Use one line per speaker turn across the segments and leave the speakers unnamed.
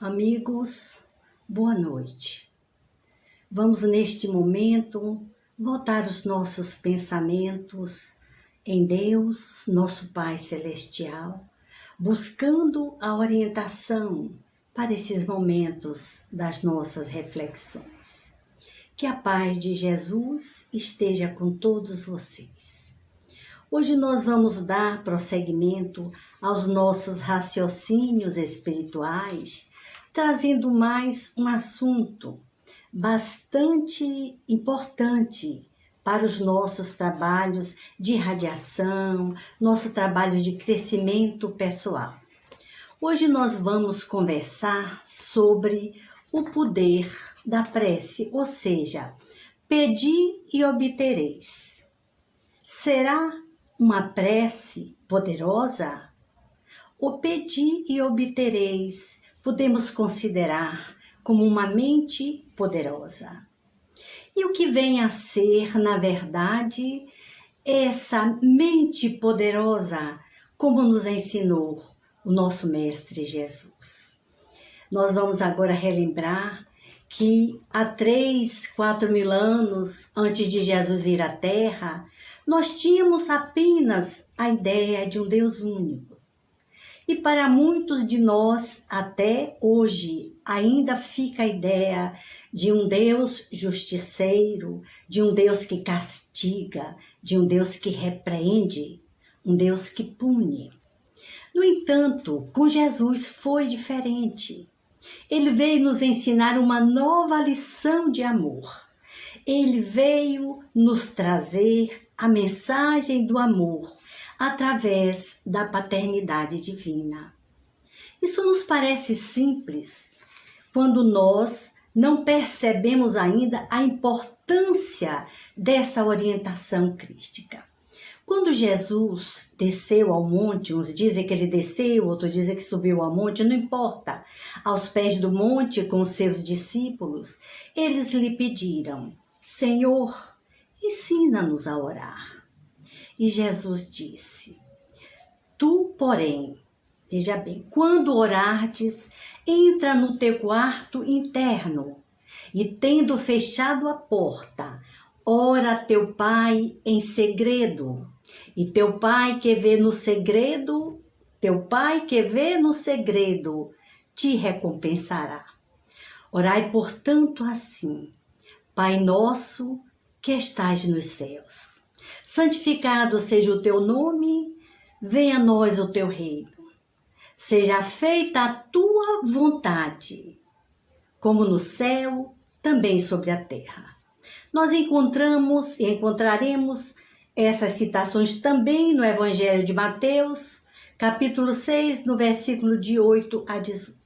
Amigos, boa noite. Vamos neste momento voltar os nossos pensamentos em Deus, nosso Pai Celestial, buscando a orientação para esses momentos das nossas reflexões. Que a paz de Jesus esteja com todos vocês. Hoje nós vamos dar prosseguimento aos nossos raciocínios espirituais, trazendo mais um assunto bastante importante para os nossos trabalhos de radiação, nosso trabalho de crescimento pessoal. Hoje nós vamos conversar sobre o poder da prece, ou seja, pedi e obtereis. Será uma prece poderosa? O pedi e obtereis podemos considerar como uma mente poderosa. E o que vem a ser, na verdade, essa mente poderosa, como nos ensinou o nosso Mestre Jesus? Nós vamos agora relembrar que há 3-4 mil anos antes de Jesus vir à Terra, nós tínhamos apenas a ideia de um Deus único. E para muitos de nós, até hoje, ainda fica a ideia de um Deus justiceiro, de um Deus que castiga, de um Deus que repreende, um Deus que pune. No entanto, com Jesus foi diferente. Ele veio nos ensinar uma nova lição de amor. Ele veio nos trazer a mensagem do amor através da paternidade divina. Isso nos parece simples quando nós não percebemos ainda a importância dessa orientação crística. Quando Jesus desceu ao monte, uns dizem que ele desceu, outros dizem que subiu ao monte, não importa. Aos pés do monte com os seus discípulos, eles lhe pediram: Senhor, ensina-nos a orar. E Jesus disse: Tu, porém, veja bem, quando orardes, entra no teu quarto interno e, tendo fechado a porta, ora a teu Pai em segredo. E teu Pai que vê no segredo, te recompensará. Orai, portanto, assim: Pai nosso que estais nos céus, santificado seja o teu nome, venha a nós o teu reino. Seja feita a tua vontade, como no céu, também sobre a terra. Nós encontramos e encontraremos essas citações também no Evangelho de Mateus, capítulo 6, no versículo de 8 a 18.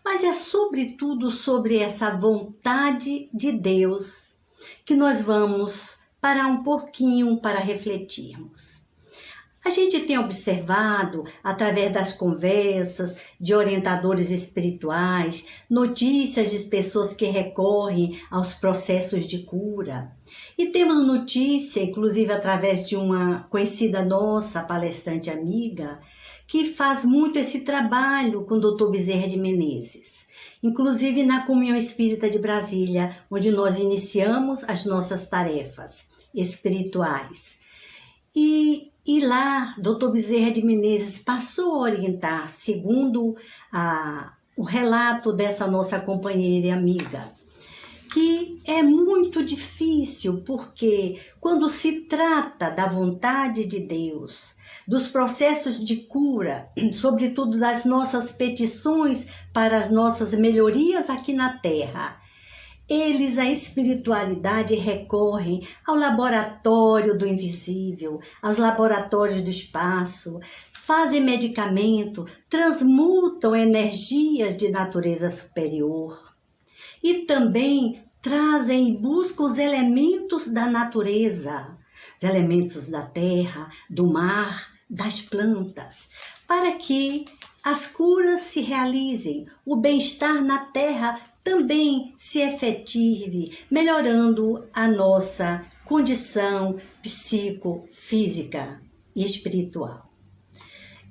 Mas é sobretudo sobre essa vontade de Deus que nós vamos parar um pouquinho para refletirmos. A gente tem observado, através das conversas de orientadores espirituais, notícias de pessoas que recorrem aos processos de cura. E temos notícia, inclusive através de uma conhecida nossa, palestrante amiga, que faz muito esse trabalho com o Dr. Bezerra de Menezes. Inclusive na Comunhão Espírita de Brasília, onde nós iniciamos as nossas tarefas espirituais. E lá, Dr. Bezerra de Menezes passou a orientar, segundo o relato dessa nossa companheira e amiga, que é muito difícil, porque quando se trata da vontade de Deus, dos processos de cura, sobretudo das nossas petições para as nossas melhorias aqui na Terra, eles, a espiritualidade, recorrem ao laboratório do invisível, aos laboratórios do espaço, fazem medicamento, transmutam energias de natureza superior e também trazem e buscam os elementos da natureza, os elementos da terra, do mar, das plantas, para que as curas se realizem, o bem-estar na terra também se efetive, melhorando a nossa condição psicofísica e espiritual.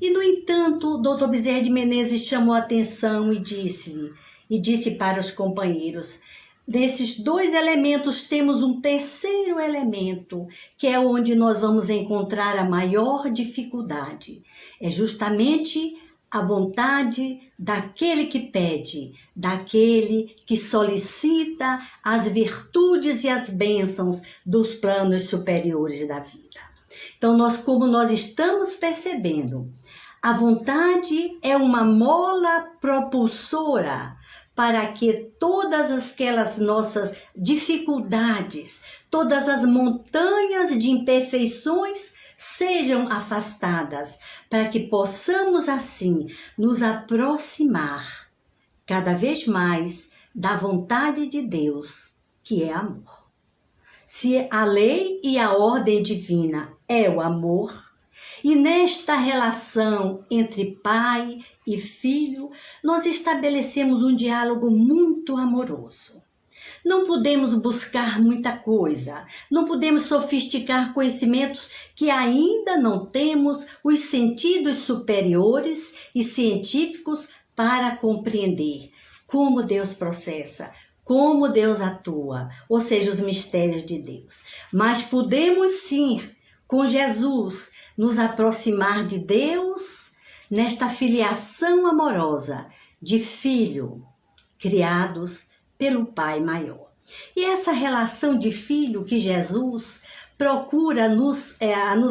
E, no entanto, Dr. Bezerra de Menezes chamou a atenção e disse para os companheiros: desses dois elementos temos um terceiro elemento, que é onde nós vamos encontrar a maior dificuldade. É justamente a vontade daquele que pede, daquele que solicita as virtudes e as bênçãos dos planos superiores da vida. Então, como nós estamos percebendo, a vontade é uma mola propulsora para que todas aquelas nossas dificuldades, todas as montanhas de imperfeições sejam afastadas, para que possamos assim nos aproximar cada vez mais da vontade de Deus, que é amor. Se a lei e a ordem divina é o amor, e nesta relação entre pai e filho, nós estabelecemos um diálogo muito amoroso. Não podemos buscar muita coisa, não podemos sofisticar conhecimentos que ainda não temos os sentidos superiores e científicos para compreender como Deus processa, como Deus atua, ou seja, os mistérios de Deus. Mas podemos sim, com Jesus, nos aproximar de Deus nesta filiação amorosa de filho, criados pelo Pai maior. E essa relação de filho que Jesus procura nos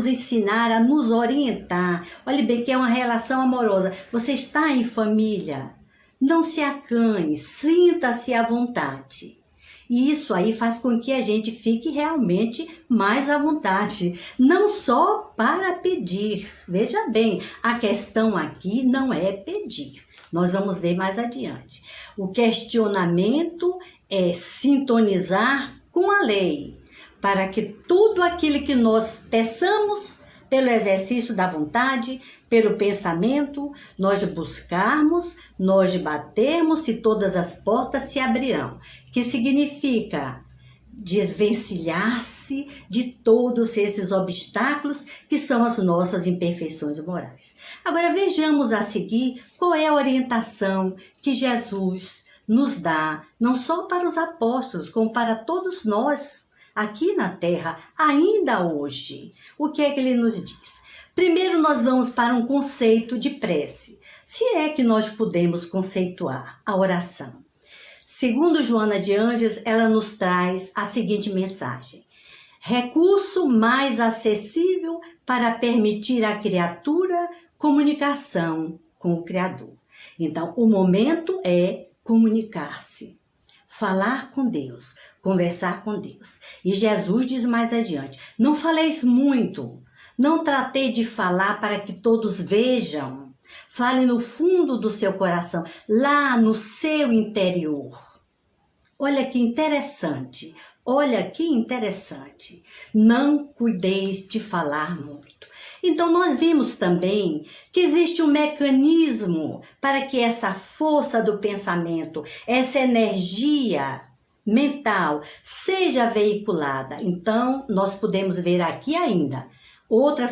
ensinar, a nos orientar. Olhe bem que é uma relação amorosa. Você está em família, não se acanhe, sinta-se à vontade. E isso aí faz com que a gente fique realmente mais à vontade, não só para pedir. Veja bem, a questão aqui não é pedir. Nós vamos ver mais adiante. O questionamento é sintonizar com a lei, para que tudo aquilo que nós peçamos pelo exercício da vontade, pelo pensamento, nós buscarmos, nós batermos e todas as portas se abrirão. Que significa desvencilhar-se de todos esses obstáculos que são as nossas imperfeições morais. Agora vejamos a seguir qual é a orientação que Jesus nos dá, não só para os apóstolos, como para todos nós aqui na Terra, ainda hoje. O que é que ele nos diz? Primeiro nós vamos para um conceito de prece, se é que nós podemos conceituar a oração. Segundo Joana de Ângeles, ela nos traz a seguinte mensagem: recurso mais acessível para permitir à criatura comunicação com o Criador. Então, o momento é comunicar-se, falar com Deus, conversar com Deus. E Jesus diz mais adiante: não faleis muito, não tratei de falar para que todos vejam. Fale no fundo do seu coração, lá no seu interior. Olha que interessante, Não cuideis de falar muito. Então, nós vimos também que existe um mecanismo para que essa força do pensamento, essa energia mental seja veiculada. Então, nós podemos ver aqui ainda outra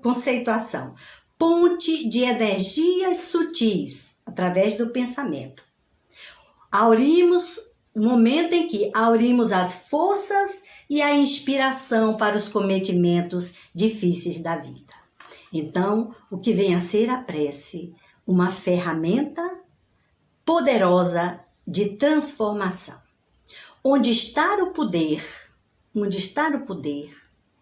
conceituação. Ponte de energias sutis através do pensamento. O momento em que aurimos as forças e a inspiração para os cometimentos difíceis da vida. Então, o que vem a ser a prece? Uma ferramenta poderosa de transformação. Onde está o poder?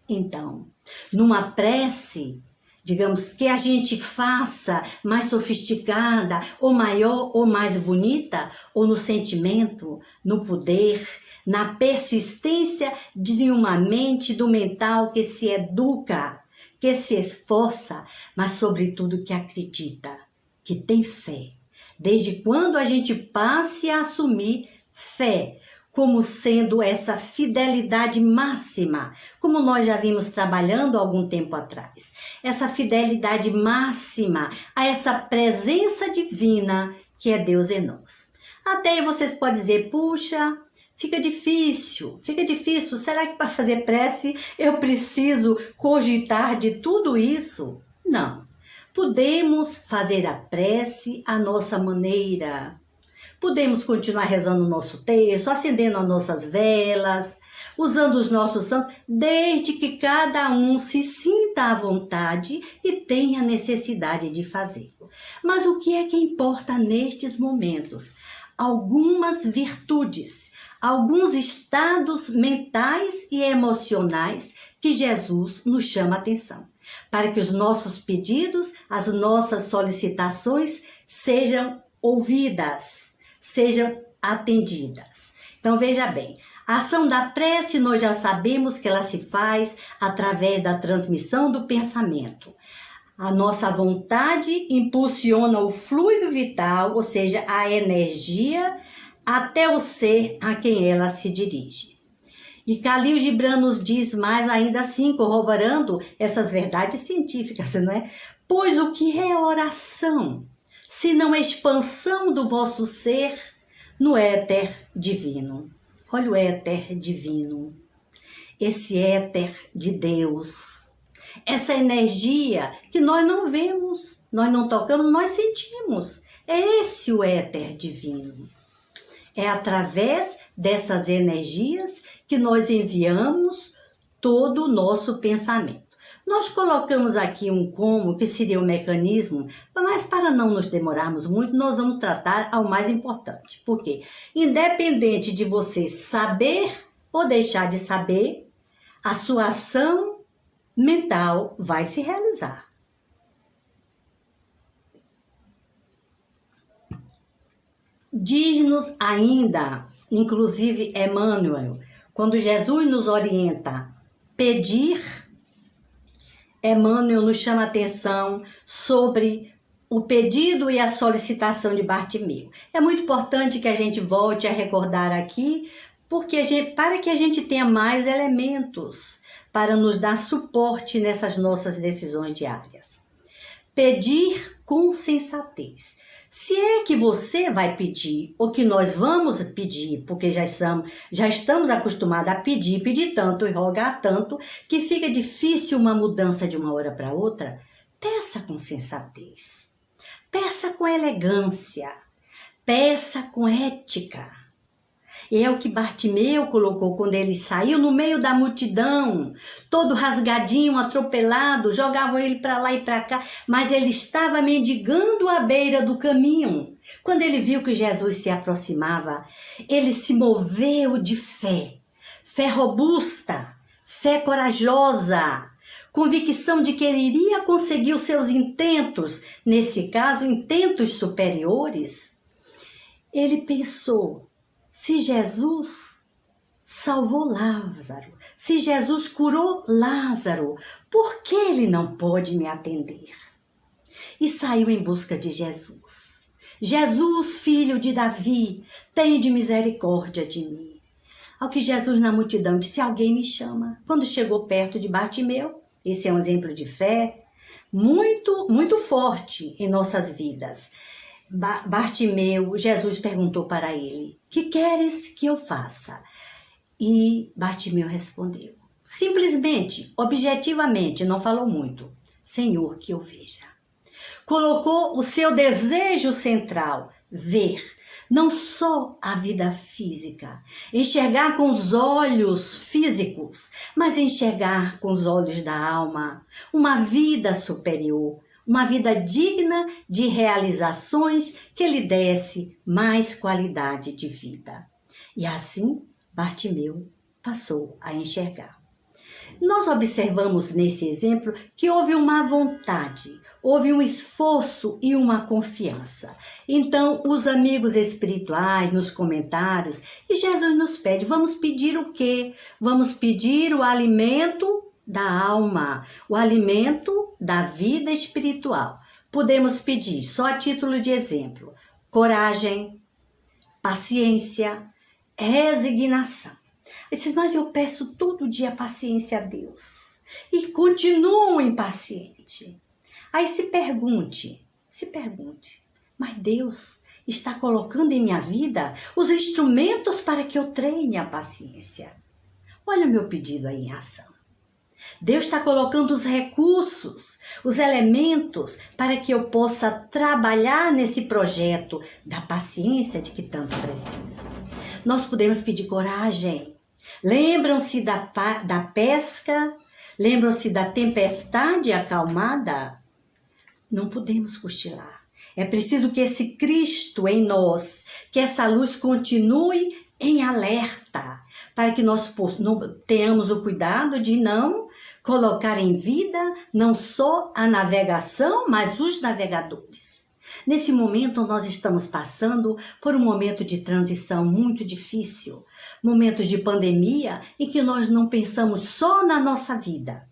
Então, numa prece, digamos, que a gente faça mais sofisticada, ou maior, ou mais bonita, ou no sentimento, no poder, na persistência de uma mente, do mental que se educa, que se esforça, mas sobretudo que acredita, que tem fé. Desde quando a gente passe a assumir fé como sendo essa fidelidade máxima, como nós já vimos trabalhando há algum tempo atrás. Essa fidelidade máxima a essa presença divina que é Deus em nós. Até aí vocês podem dizer: puxa, fica difícil. Será que para fazer prece eu preciso cogitar de tudo isso? Não. Podemos fazer a prece à nossa maneira. Podemos continuar rezando o nosso texto, acendendo as nossas velas, usando os nossos santos, desde que cada um se sinta à vontade e tenha necessidade de fazê-lo. Mas o que é que importa nestes momentos? Algumas virtudes, alguns estados mentais e emocionais que Jesus nos chama a atenção, para que os nossos pedidos, as nossas solicitações sejam ouvidas, sejam atendidas. Então veja bem, a ação da prece nós já sabemos que ela se faz através da transmissão do pensamento. A nossa vontade impulsiona o fluido vital, ou seja, a energia, até o ser a quem ela se dirige. E Khalil Gibran nos diz mais ainda assim, corroborando essas verdades científicas, não é? Pois o que é oração, senão a expansão do vosso ser no éter divino? Olha o éter divino, esse éter de Deus, essa energia que nós não vemos, nós não tocamos, nós sentimos. É esse o éter divino. É através dessas energias que nós enviamos todo o nosso pensamento. Nós colocamos aqui um como, que seria o mecanismo, mas para não nos demorarmos muito, nós vamos tratar ao mais importante. Porque, independente de você saber ou deixar de saber, a sua ação mental vai se realizar. Diz-nos ainda, inclusive Emmanuel, quando Jesus nos orienta pedir, Emmanuel nos chama a atenção sobre o pedido e a solicitação de Bartimeu. É muito importante que a gente volte a recordar aqui, para que a gente tenha mais elementos para nos dar suporte nessas nossas decisões diárias. Pedir com sensatez. Se é que você vai pedir, ou que nós vamos pedir, porque já estamos acostumados a pedir tanto e rogar tanto, que fica difícil uma mudança de uma hora para outra, peça com sensatez, peça com elegância, peça com ética. E é o que Bartimeu colocou quando ele saiu no meio da multidão, todo rasgadinho, atropelado, jogavam ele para lá e para cá, mas ele estava mendigando à beira do caminho. Quando ele viu que Jesus se aproximava, ele se moveu de fé robusta, fé corajosa, convicção de que ele iria conseguir os seus intentos, nesse caso, intentos superiores. Ele pensou, se Jesus salvou Lázaro, se Jesus curou Lázaro, por que ele não pode me atender? E saiu em busca de Jesus. Jesus, filho de Davi, tende misericórdia de mim. Ao que Jesus na multidão disse, alguém me chama. Quando chegou perto de Bartimeu, esse é um exemplo de fé muito, muito forte em nossas vidas. Bartimeu, Jesus perguntou para ele, que queres que eu faça? E Bartimeu respondeu, simplesmente, objetivamente, não falou muito, Senhor, que eu veja. Colocou o seu desejo central, ver, não só a vida física, enxergar com os olhos físicos, mas enxergar com os olhos da alma, uma vida superior, uma vida digna de realizações que lhe desse mais qualidade de vida. E assim, Bartimeu passou a enxergar. Nós observamos nesse exemplo que houve uma vontade, houve um esforço e uma confiança. Então, os amigos espirituais nos comentários, e Jesus nos pede, vamos pedir o quê? Vamos pedir o alimento da alma, o alimento da vida espiritual. Podemos pedir, só a título de exemplo, coragem, paciência, resignação. Mas eu peço todo dia paciência a Deus. E continuo impaciente. Aí se pergunte, mas Deus está colocando em minha vida os instrumentos para que eu treine a paciência. Olha o meu pedido aí em ação. Deus está colocando os recursos, os elementos para que eu possa trabalhar nesse projeto da paciência de que tanto preciso. Nós podemos pedir coragem. Lembram-se da pesca? Lembram-se da tempestade acalmada? Não podemos cochilar. É preciso que esse Cristo em nós, que essa luz continue em alerta, para que nós tenhamos o cuidado de não colocar em vida não só a navegação, mas os navegadores. Nesse momento nós estamos passando por um momento de transição muito difícil, momentos de pandemia em que nós não pensamos só na nossa vida,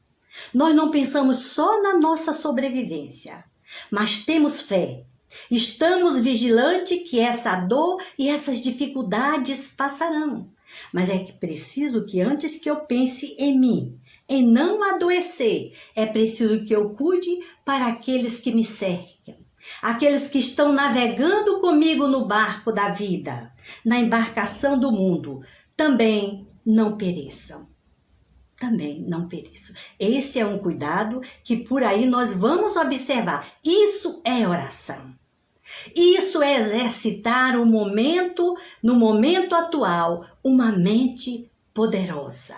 nós não pensamos só na nossa sobrevivência, mas temos fé. Estamos vigilantes que essa dor e essas dificuldades passarão. Mas é que preciso que antes que eu pense em mim, em não adoecer, é preciso que eu cuide para aqueles que me cercam. Aqueles que estão navegando comigo no barco da vida, na embarcação do mundo, também não pereçam. Também não pereçam. Esse é um cuidado que por aí nós vamos observar. Isso é oração. Isso é exercitar no momento atual, uma mente poderosa.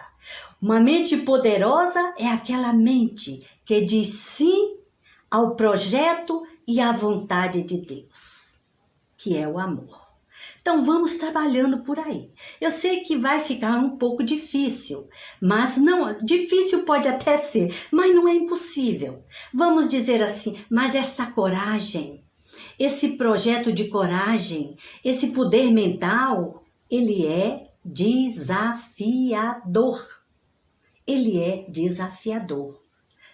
Uma mente poderosa é aquela mente que diz sim ao projeto e à vontade de Deus, que é o amor. Então vamos trabalhando por aí. Eu sei que vai ficar um pouco difícil, mas não, difícil pode até ser, mas não é impossível. Vamos dizer assim, mas essa coragem, esse projeto de coragem, esse poder mental, ele é desafiador. Ele é desafiador.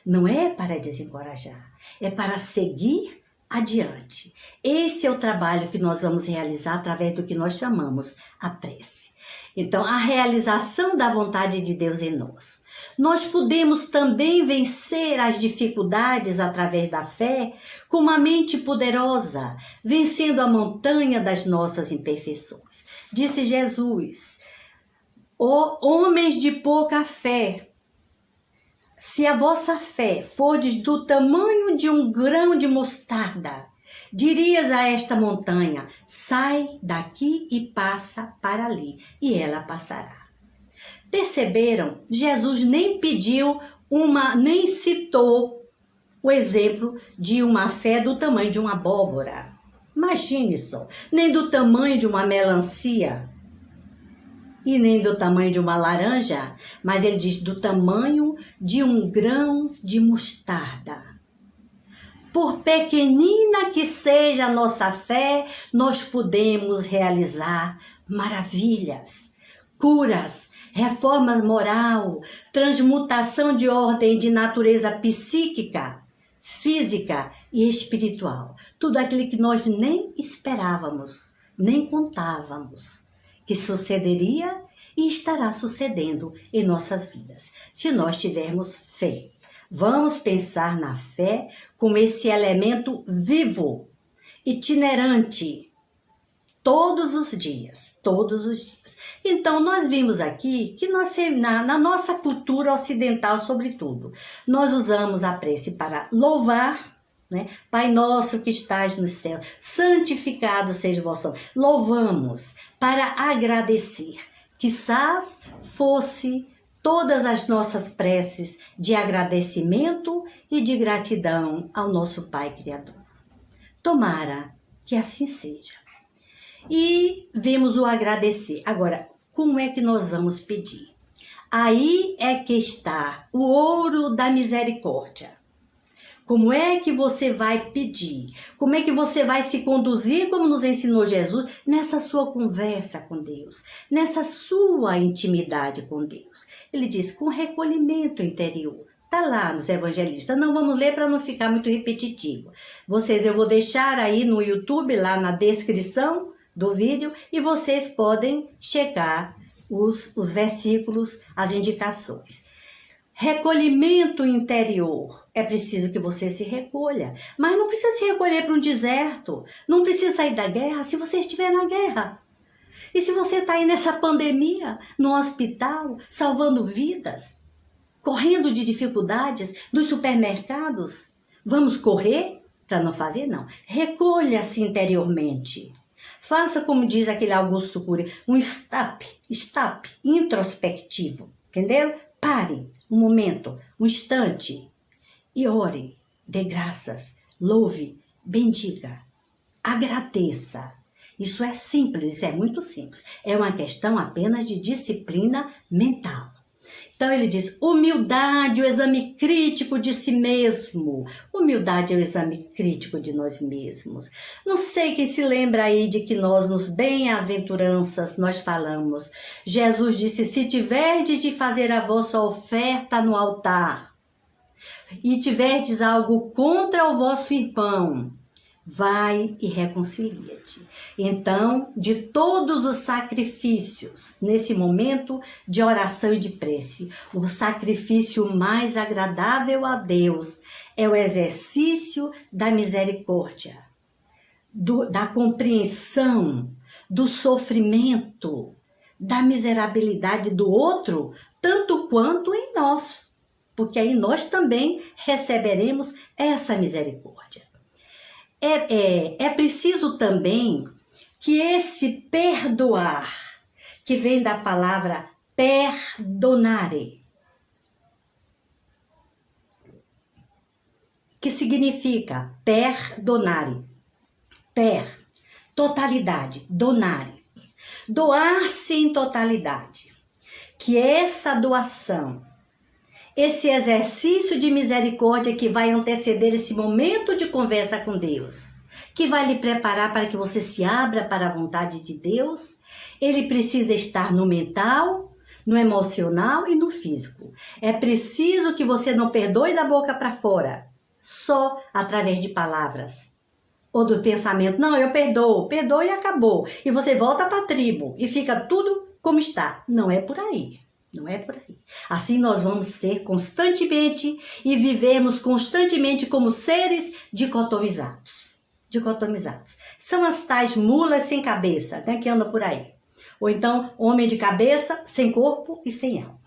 Não é para desencorajar, é para seguir adiante. Esse é o trabalho que nós vamos realizar através do que nós chamamos a prece. Então, a realização da vontade de Deus em nós. Nós podemos também vencer as dificuldades através da fé com uma mente poderosa, vencendo a montanha das nossas imperfeições. Disse Jesus: ó homens de pouca fé, se a vossa fé fordes do tamanho de um grão de mostarda, dirias a esta montanha, sai daqui e passa para ali, e ela passará. Perceberam? Jesus nem nem citou o exemplo de uma fé do tamanho de uma abóbora. Imagine só, nem do tamanho de uma melancia, e nem do tamanho de uma laranja, mas ele diz do tamanho de um grão de mostarda. Por pequenina que seja a nossa fé, nós podemos realizar maravilhas, curas, reforma moral, transmutação de ordem de natureza psíquica, física e espiritual. Tudo aquilo que nós nem esperávamos, nem contávamos que sucederia e estará sucedendo em nossas vidas, se nós tivermos fé. Vamos pensar na fé como esse elemento vivo, itinerante, todos os dias. Então, nós vimos aqui que na nossa cultura ocidental, sobretudo, nós usamos a prece para louvar, né? Pai nosso que estás no céu, santificado seja o vosso nome. Louvamos para agradecer. Quizás fosse todas as nossas preces de agradecimento e de gratidão ao nosso Pai Criador. Tomara que assim seja. E vimos o agradecer. Agora, como é que nós vamos pedir? Aí é que está o ouro da misericórdia. Como é que você vai pedir? Como é que você vai se conduzir, como nos ensinou Jesus, nessa sua conversa com Deus, nessa sua intimidade com Deus? Ele diz, com recolhimento interior. Está lá nos evangelistas. Não vamos ler para não ficar muito repetitivo. Eu vou deixar aí no YouTube, lá na descrição do vídeo, e vocês podem checar os versículos, as indicações. Recolhimento interior. É preciso que você se recolha. Mas não precisa se recolher para um deserto. Não precisa sair da guerra se você estiver na guerra. E se você está aí nessa pandemia, no hospital, salvando vidas, correndo de dificuldades dos supermercados. Vamos correr para não fazer? Não. Recolha-se interiormente. Faça como diz aquele Augusto Cury, um stop introspectivo. Entenderam? Pare um momento, um instante e ore, dê graças, louve, bendiga, agradeça. Isso é simples, isso é muito simples. É uma questão apenas de disciplina mental. Então ele diz, humildade, o exame crítico de si mesmo. Humildade é o exame crítico de nós mesmos. Não sei quem se lembra aí de que nós nos bem-aventuranças nós falamos. Jesus disse, se tiverdes de fazer a vossa oferta no altar e tiverdes algo contra o vosso irmão, vai e reconcilia-te. Então, de todos os sacrifícios, nesse momento de oração e de prece, o sacrifício mais agradável a Deus é o exercício da misericórdia, da compreensão, do sofrimento, da miserabilidade do outro, tanto quanto em nós, porque aí nós também receberemos essa misericórdia. É preciso também que esse perdoar, que vem da palavra perdonare, que significa perdonare, totalidade, donare, doar-se em totalidade, que essa doação, esse exercício de misericórdia que vai anteceder esse momento de conversa com Deus, que vai lhe preparar para que você se abra para a vontade de Deus, ele precisa estar no mental, no emocional e no físico. É preciso que você não perdoe da boca para fora, só através de palavras ou do pensamento. Não, eu perdoo, perdoe e acabou. E você volta para a tribo e fica tudo como está. Não é por aí. Não é por aí. Assim nós vamos ser constantemente e vivermos constantemente como seres dicotomizados. São as tais mulas sem cabeça, né, que andam por aí. Ou então, homem de cabeça, sem corpo e sem alma.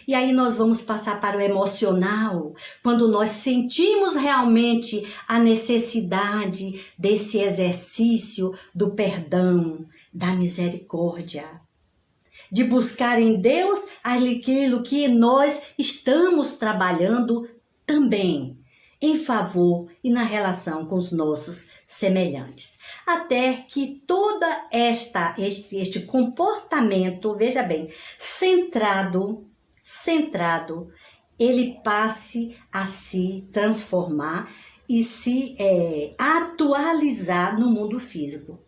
E aí nós vamos passar para o emocional, quando nós sentimos realmente a necessidade desse exercício do perdão, da misericórdia, de buscar em Deus aquilo que nós estamos trabalhando também em favor e na relação com os nossos semelhantes. Até que todo este comportamento, veja bem, centrado, ele passe a se transformar e se atualizar no mundo físico.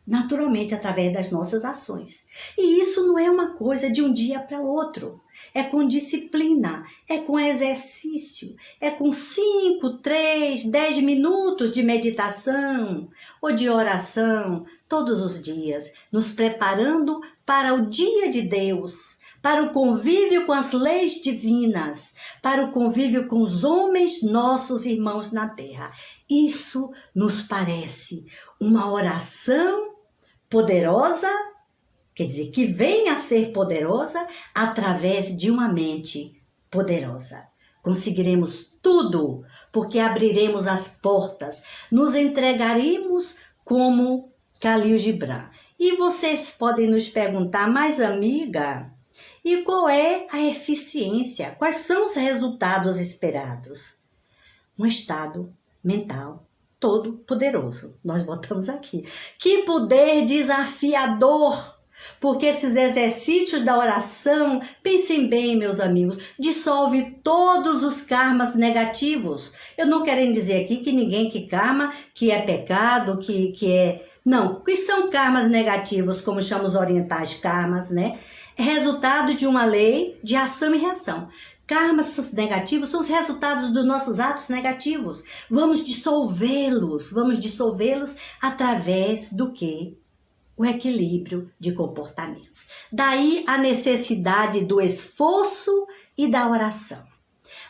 Naturalmente, através das nossas ações. E isso não é uma coisa de um dia para outro. É com disciplina, é com exercício, é com 5, 3, 10 minutos de meditação ou de oração todos os dias, nos preparando para o dia de Deus, para o convívio com as leis divinas, para o convívio com os homens, nossos irmãos na terra. Isso nos parece uma oração poderosa, quer dizer, que vem a ser poderosa através de uma mente poderosa. Conseguiremos tudo, porque abriremos as portas, nos entregaremos como Khalil Gibran. E vocês podem nos perguntar, mas amiga, e qual é a eficiência? Quais são os resultados esperados? Um estado mental todo poderoso. Nós botamos aqui. Que poder desafiador! Porque esses exercícios da oração, pensem bem, meus amigos, dissolve todos os karmas negativos. Eu não quero dizer aqui que ninguém que karma, que é pecado, que é... Não, que são karmas negativos, como chamam os orientais karmas, né? É resultado de uma lei de ação e reação. Karmas negativos são os resultados dos nossos atos negativos. Vamos dissolvê-los através do quê? O equilíbrio de comportamentos. Daí a necessidade do esforço e da oração.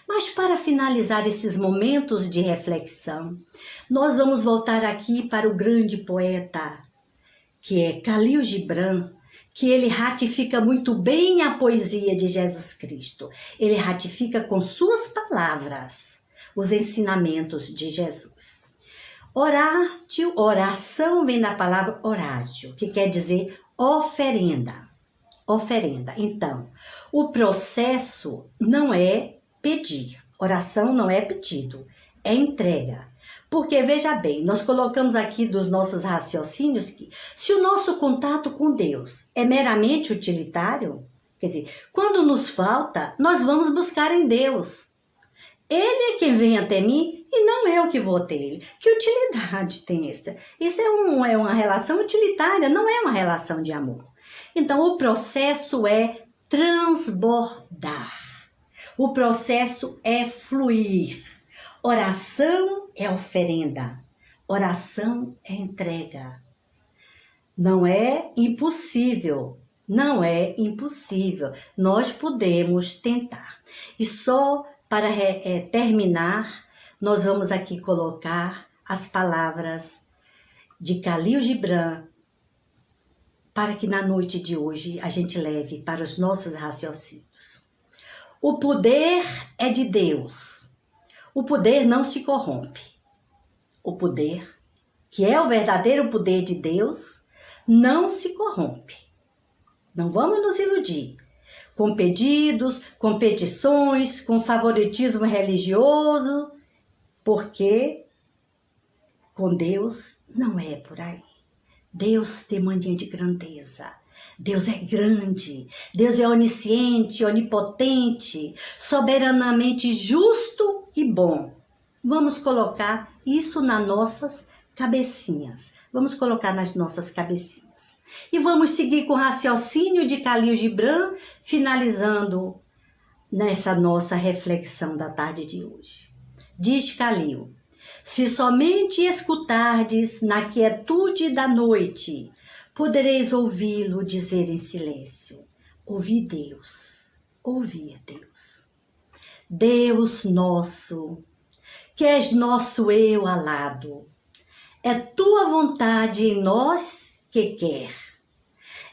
Mas para finalizar esses momentos de reflexão, nós vamos voltar aqui para o grande poeta, que é Khalil Gibran, que ele ratifica muito bem a poesia de Jesus Cristo. Ele ratifica com suas palavras os ensinamentos de Jesus. Oratio, oração vem da palavra oratio, que quer dizer oferenda. Oferenda. Então, o processo não é pedir. Oração não é pedido, é entrega. Porque, veja bem, nós colocamos aqui dos nossos raciocínios que se o nosso contato com Deus é meramente utilitário, quer dizer, quando nos falta, nós vamos buscar em Deus. Ele é quem vem até mim e não eu que vou até ele. Que utilidade tem essa? Isso é uma relação utilitária, não é uma relação de amor. Então, o processo é transbordar. O processo é fluir. Oração é oferenda. Oração é entrega. Não é impossível. Não é impossível. Nós podemos tentar. E só para terminar, nós vamos aqui colocar as palavras de Khalil Gibran, para que na noite de hoje a gente leve para os nossos raciocínios. O poder é de Deus. O poder não se corrompe. O poder, que é o verdadeiro poder de Deus, não se corrompe. Não vamos nos iludir com pedidos, com petições, com favoritismo religioso, porque com Deus não é por aí. Deus tem mania de grandeza. Deus é grande. Deus é onisciente, onipotente, soberanamente justo e bom. Vamos colocar isso nas nossas cabecinhas. Vamos colocar nas nossas cabecinhas. E vamos seguir com o raciocínio de Khalil Gibran, finalizando nessa nossa reflexão da tarde de hoje. Diz Khalil: se somente escutardes na quietude da noite, podereis ouvi-lo dizer em silêncio: ouvi Deus, ouvi Deus. Deus nosso, que és nosso eu alado, é tua vontade em nós que quer,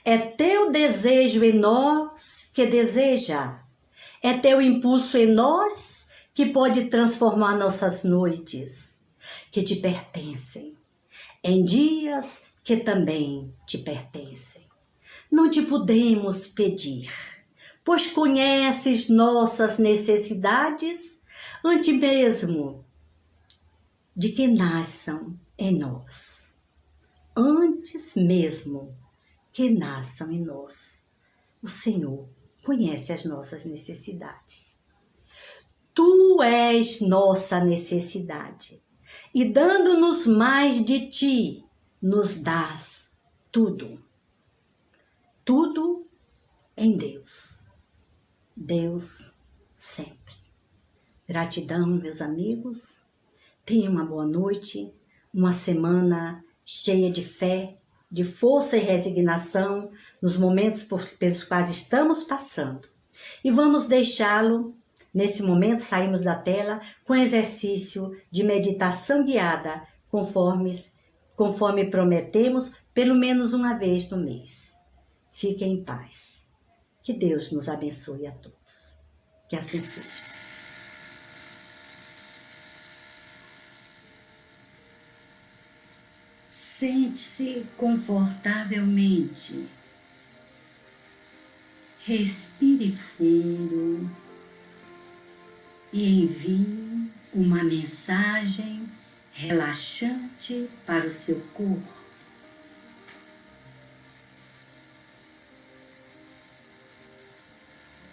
é teu desejo em nós que deseja, é teu impulso em nós que pode transformar nossas noites, que te pertencem, em dias que também te pertencem. Não te podemos pedir, pois conheces nossas necessidades antes mesmo de que nasçam em nós. Antes mesmo que nasçam em nós, o Senhor conhece as nossas necessidades. Tu és nossa necessidade, e dando-nos mais de ti, nos dás tudo. Tudo em Deus. Deus sempre. Gratidão, meus amigos. Tenham uma boa noite, uma semana cheia de fé, de força e resignação nos momentos pelos quais estamos passando. E vamos deixá-lo, nesse momento, saímos da tela com exercício de meditação guiada, conforme prometemos, pelo menos uma vez no mês. Fiquem em paz. Que Deus nos abençoe a todos. Que assim seja. Sente-se confortavelmente. Respire fundo e envie uma mensagem relaxante para o seu corpo.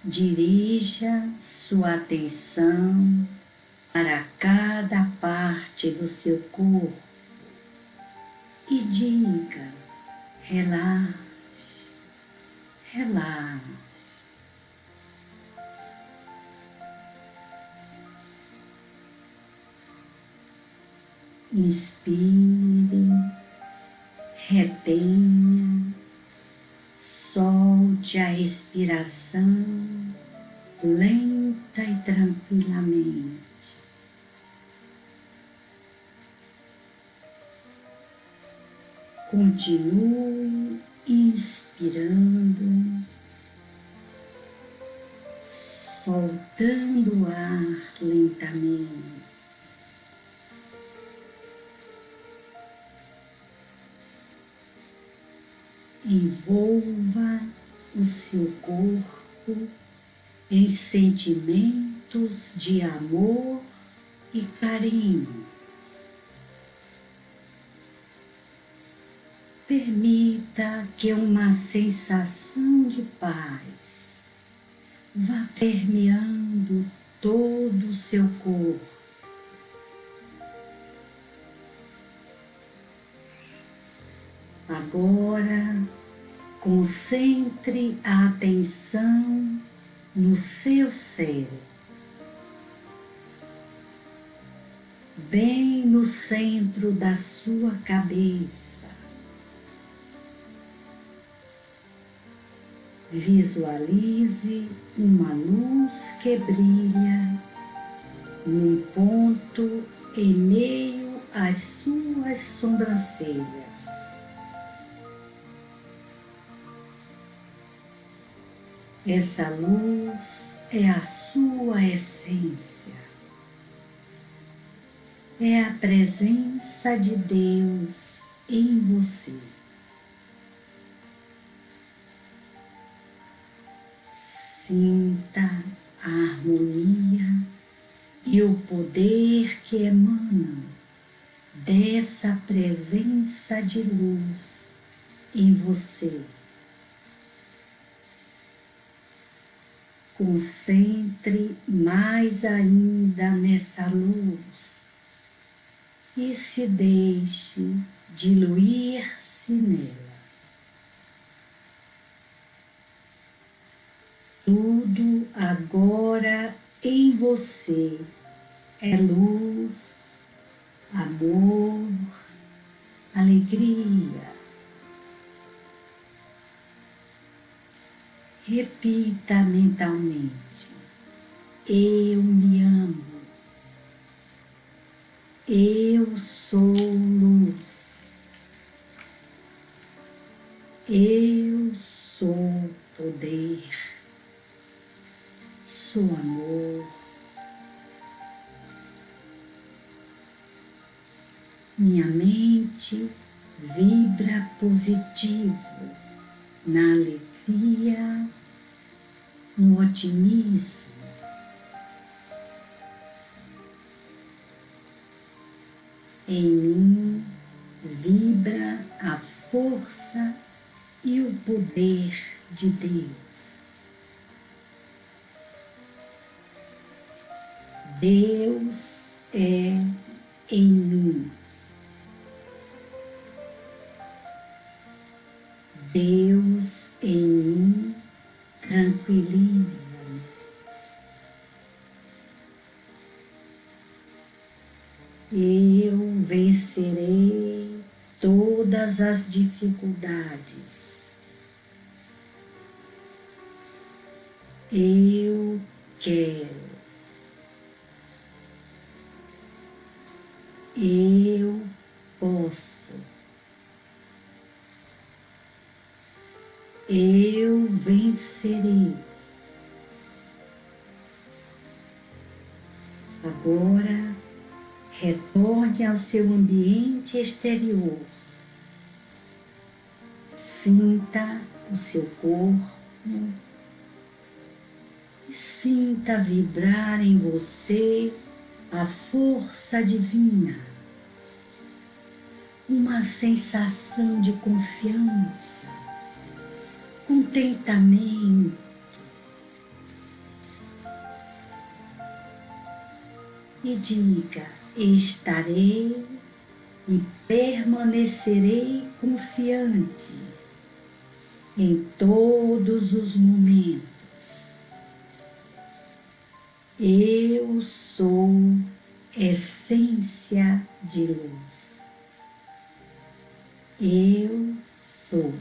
Dirija sua atenção para cada parte do seu corpo e diga: relaxe, relaxe. Inspire, retenha, solte a respiração lenta e tranquilamente. Continue inspirando, soltando o ar lentamente. Envolva o seu corpo em sentimentos de amor e carinho. Permita que uma sensação de paz vá permeando todo o seu corpo. Agora, concentre a atenção no seu cérebro, bem no centro da sua cabeça. Visualize uma luz que brilha num ponto em meio às suas sobrancelhas. Essa luz é a sua essência. É a presença de Deus em você. Sinta a harmonia e o poder que emana dessa presença de luz em você. Concentre mais ainda nessa luz e se deixe diluir-se nela. Tudo agora em você é luz, amor, alegria. Repita mentalmente: eu me amo, eu sou luz, eu sou poder, sou amor. Minha mente vibra positivo, na alegria, no otimismo. Em mim vibra a força e o poder de Deus. Deus é em mim. Deus em mim tranquiliza-me. Eu vencerei todas as dificuldades. Eu quero. Eu posso. Eu vencerei. Agora, retorne ao seu ambiente exterior. Sinta o seu corpo e sinta vibrar em você a força divina. Uma sensação de confiança, contentamento. E diga: estarei e permanecerei confiante em todos os momentos. Eu sou essência de luz. Eu sou.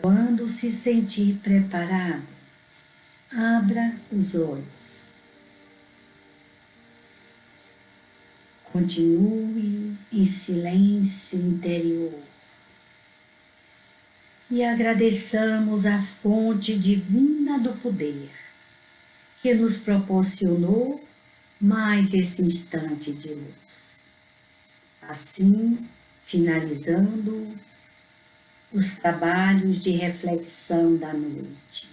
Quando se sentir preparado, abra os olhos. Continue em silêncio interior. e agradeçamos a fonte divina do poder que nos proporcionou mais esse instante de luz. Assim, finalizando os trabalhos de reflexão da noite,